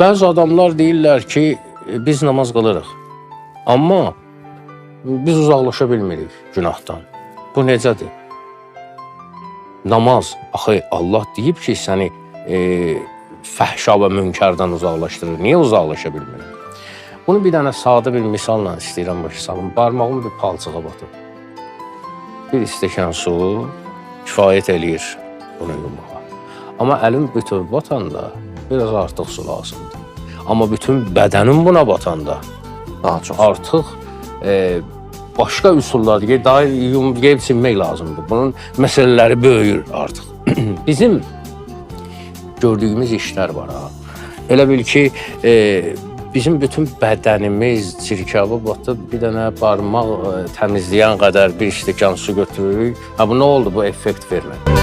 Bəzi adamlar deyirlər ki, biz namaz qılırıq. Amma biz uzaqlaşa bilmirik günahdan. Bu necədir? Namaz, axı Allah deyib ki, səni fəhşa və münkərdən uzaqlaşdırır. Niyə uzaqlaşa bilmirik? Bunu bir dənə sadə bir misalla istəyirəm başa salım. Barmağım bir palçığa batıb. Bir stəkan su kifayət eləyir bunu yumağa. Amma əlim bütöv batanda biraz artıq su lazımdır. Amma bütün bədənim buna batanda Daha çox. artıq başqa üsullar, daha yeyib silmək lazımdır. Bunun məsələləri böyüyür artıq. Bizim gördüyümüz işlər var ha. Elə bil ki, bizim bütün bədənimiz çirkaba batıb, bir dənə barmaq təmizləyən qədər bir stəkan su götürürük. Ha, bu nə oldu? Bu effekt vermədi.